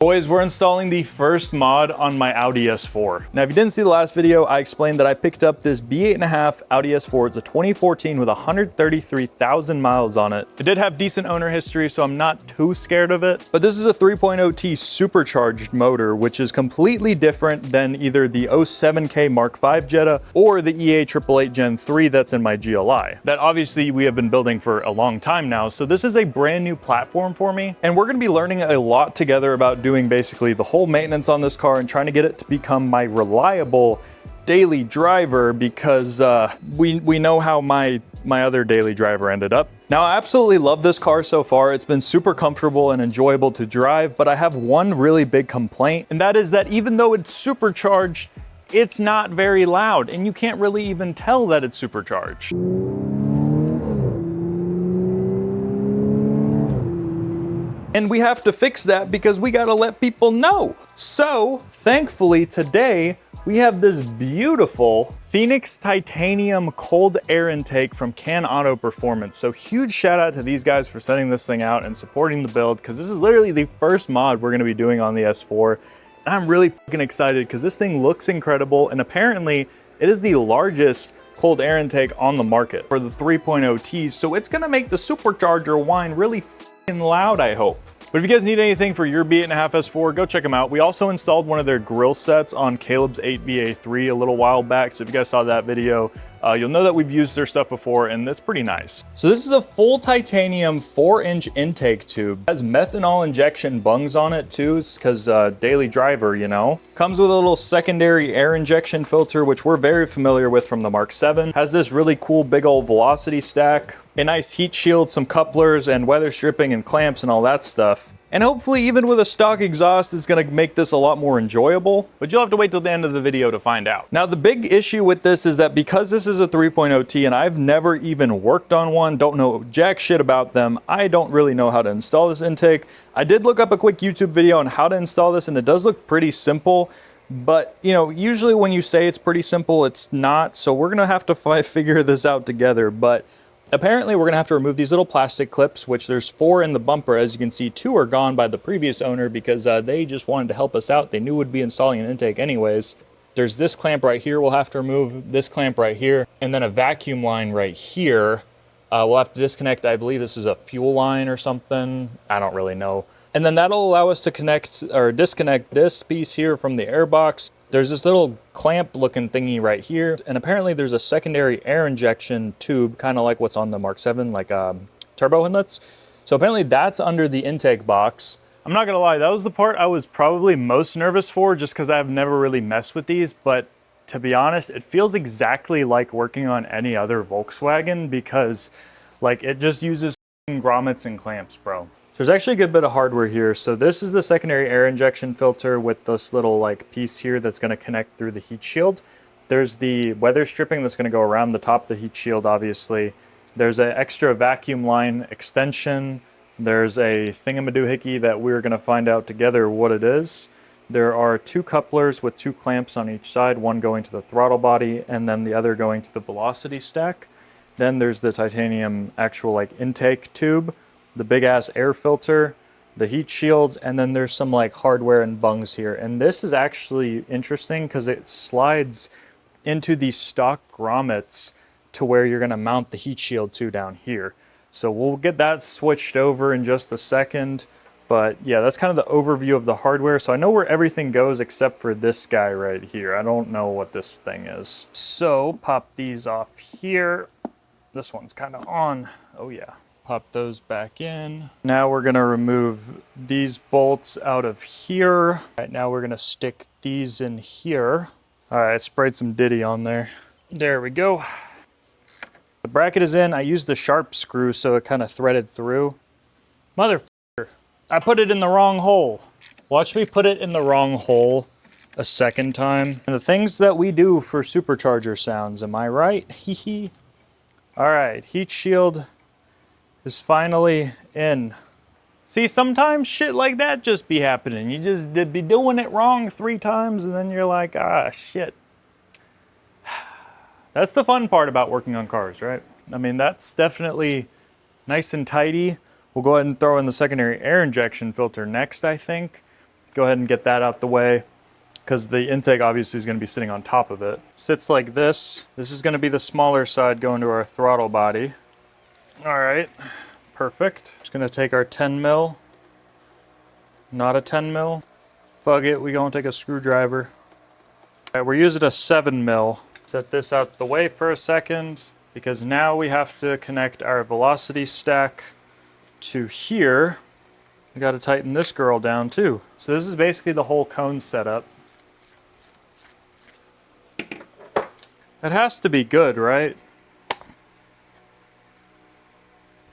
Boys, we're installing the first mod on my Audi S4. Now, if you didn't see the last video, I explained that I picked up this B8.5 Audi S4. It's a 2014 with 133,000 miles on it. It did have decent owner history, so I'm not too scared of it. But this is a 3.0T supercharged motor, which is completely different than either the 07K Mark V Jetta or the EA 888 Gen 3 that's in my GLI. That obviously we have been building for a long time now, so this is a brand new platform for me. And we're gonna be learning a lot together about doing basically the whole maintenance on this car and trying to get it to become my reliable daily driver, because we know how my other daily driver ended up. Now, I absolutely love this car so far. It's been super comfortable and enjoyable to drive, but I have one really big complaint, and that is that even though it's supercharged, it's not very loud, and you can't really even tell that it's supercharged. And we have to fix that because we gotta let people know. So, thankfully today, we have this beautiful Phoenix Titanium cold air intake from Can Auto Performance. So huge shout out to these guys for sending this thing out and supporting the build, because this is literally the first mod we're gonna be doing on the S4. And I'm really fucking excited because this thing looks incredible, and apparently it is the largest cold air intake on the market for the 3.0Ts. So it's gonna make the supercharger whine really loud, I hope. But if you guys need anything for your B8.5 S4, go check them out. We also installed one of their grill sets on Caleb's 8VA3 a little while back, so if you guys saw that video, you'll know that we've used their stuff before, and it's pretty nice. So this is a full titanium 4-inch intake tube. It has methanol injection bungs on it too, because daily driver, you know. Comes with a little secondary air injection filter, which we're very familiar with from the Mark 7. Has this really cool big old velocity stack, a nice heat shield, some couplers and weather stripping and clamps and all that stuff. And hopefully even with a stock exhaust, it's gonna make this a lot more enjoyable. But you'll have to wait till the end of the video to find out. Now, the big issue with this is that because this is a 3.0T and I've never even worked on one, don't know jack shit about them, I don't really know how to install this intake. I did look up a quick YouTube video on how to install this, and it does look pretty simple. But, you know, usually when you say it's pretty simple, it's not. So we're gonna have to figure this out together. But apparently we're gonna have to remove these little plastic clips, which there's 4 in the bumper. As you can see, 2 are gone by the previous owner because they just wanted to help us out. They knew we'd be installing an intake anyways. There's this clamp right here we'll have to remove, this clamp right here, and then a vacuum line right here. We'll have to disconnect, I believe this is a fuel line or something. I don't really know. And then that'll allow us to connect or disconnect this piece here from the airbox. There's this little clamp looking thingy right here. And apparently there's a secondary air injection tube, kind of like what's on the Mark 7, like turbo inlets. So apparently that's under the intake box. I'm not gonna lie, that was the part I was probably most nervous for, just because I've never really messed with these. But to be honest, it feels exactly like working on any other Volkswagen, because like it just uses grommets and clamps, bro. There's actually a good bit of hardware here. So this is the secondary air injection filter with this little like piece here that's going to connect through the heat shield. There's the weather stripping that's going to go around the top of the heat shield, obviously. There's an extra vacuum line extension. There's a thingamadoohickey that we're going to find out together what it is. There are 2 couplers with 2 clamps on each side, one going to the throttle body and then the other going to the velocity stack. Then there's the titanium actual like intake tube, the big ass air filter, the heat shield, and then there's some like hardware and bungs here. And this is actually interesting because it slides into the stock grommets to where you're gonna mount the heat shield to down here. So we'll get that switched over in just a second. But yeah, that's kind of the overview of the hardware. So I know where everything goes except for this guy right here. I don't know what this thing is. So pop these off here. This one's kind of on. Oh yeah. Pop those back in. Now we're gonna remove these bolts out of here. All right, now we're gonna stick these in here. All right, I sprayed some Diddy on there. There we go. The bracket is in. I used the sharp screw so it kind of threaded through. Motherfucker, I put it in the wrong hole. Watch me put it in the wrong hole a second time. And the things that we do for supercharger sounds, am I right? Hee hee. All right, heat shield is finally in. See, sometimes shit like that just be happening. You just did be doing it wrong 3 times and then you're like, ah, shit. That's the fun part about working on cars, right? I mean, that's definitely nice and tidy. We'll go ahead and throw in the secondary air injection filter next, I think. go ahead and get that out the way, because the intake obviously is going to be sitting on top of it. Sits like this. This is going to be the smaller side going to our throttle body. All right, perfect. Just going to take our 10 mil. Not a 10 mil. Fuck it, we gonna take a screwdriver. All right, we're using a 7 mil. Set this out the way for a second, because now we have to connect our velocity stack to here. We gotta tighten this girl down too. So this is basically the whole cone setup. It has to be good, right?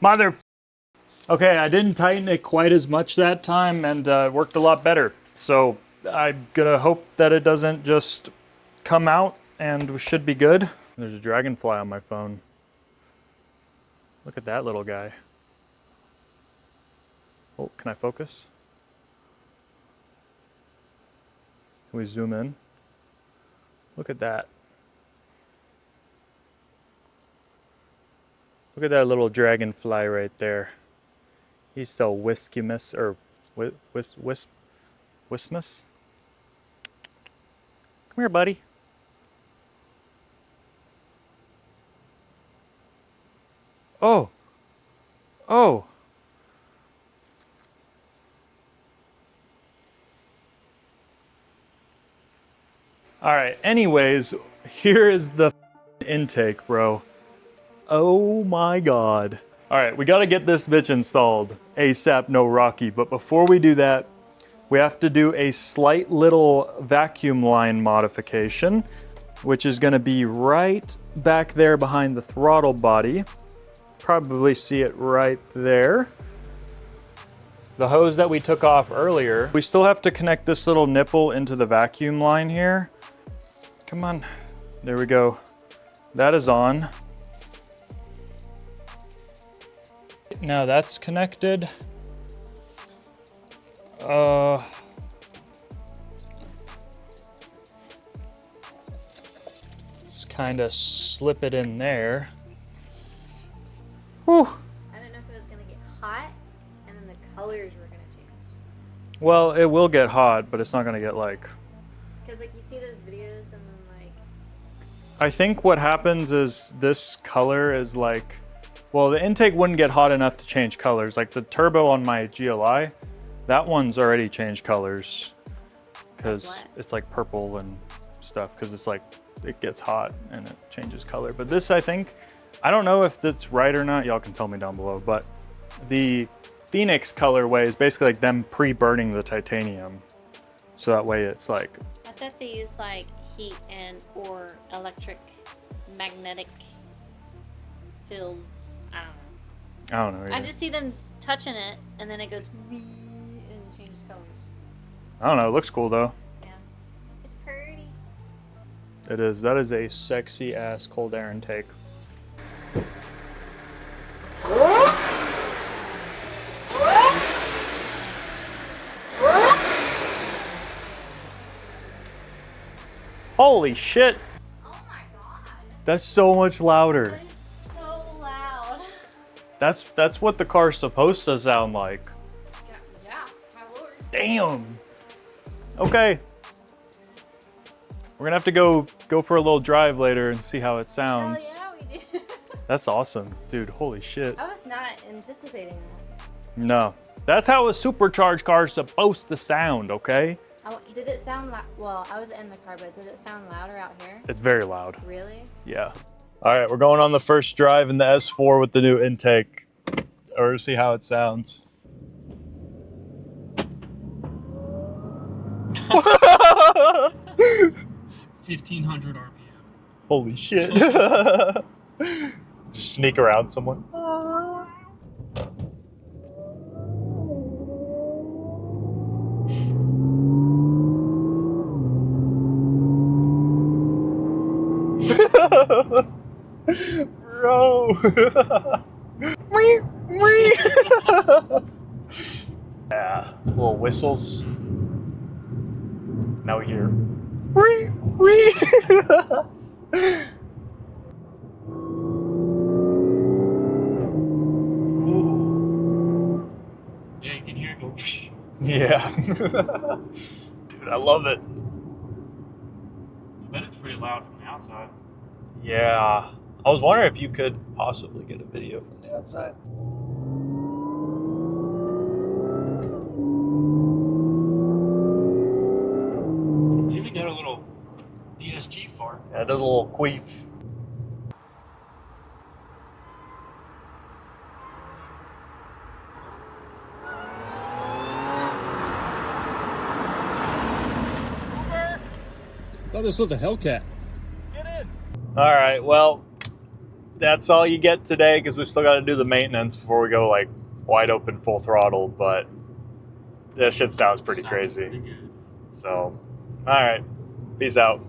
Mother. Okay, I didn't tighten it quite as much that time, and it worked a lot better. So I'm gonna hope that it doesn't just come out, and we should be good. There's a dragonfly on my phone. Look at that little guy. Oh, can I focus? Can we zoom in? Look at that. Look at that little dragonfly right there. He's so whiskimus, or wismus. Come here, buddy. Oh. Oh. All right, anyways, here is the intake, bro. Oh my God. All right, we gotta get this bitch installed ASAP, no Rocky. But before we do that, we have to do a slight little vacuum line modification, which is gonna be right back there behind the throttle body. Probably see it right there. The hose that we took off earlier, we still have to connect this little nipple into the vacuum line here. Come on, there we go. That is on. Now that's connected. Just kind of slip it in there. Whew. I didn't know if it was gonna get hot and then the colors were gonna change. Well, it will get hot, but it's not gonna get like... Because like you see those videos and then like... I think what happens is this color is like... Well, the intake wouldn't get hot enough to change colors. Like the turbo on my GLI, that one's already changed colors because it's like purple and stuff because it's like, it gets hot and it changes color. But this, I think, I don't know if that's right or not. Y'all can tell me down below, but the Phoenix colorway is basically like them pre-burning the titanium. So that way it's like... I thought they use like heat and or electric magnetic fields. I don't know. I just see them touching it, and then it goes wee, and it changes colors. I don't know. It looks cool though. Yeah, it's pretty. It is. That is a sexy ass cold air intake. Holy shit! Oh my God! That's so much louder. That's what the car's supposed to sound like. Yeah, my lord. Damn. Okay. We're gonna have to go for a little drive later and see how it sounds. Hell yeah, we do. That's awesome, dude. Holy shit. I was not anticipating that. No, that's how a supercharged car is supposed to sound. Okay. Did it sound loud? Well, I was in the car, but did it sound louder out here? It's very loud. Really? Yeah. All right, we're going on the first drive in the S4 with the new intake. Or see how it sounds. 1,500 RPM. Holy shit. Just sneak around someone. Bro. Yeah, little whistles. Now we hear. Ooh. Yeah, you can hear it go. Yeah. Dude, I love it. I bet it's pretty loud from the outside. Yeah. I was wondering if you could possibly get a video from the outside. It's even got a little DSG fart. Yeah, it does a little queef. I thought this was a Hellcat. Get in. All right, well, that's all you get today because we still got to do the maintenance before we go like wide open full throttle, but that shit sounds pretty crazy. Pretty good. So, all right, peace out.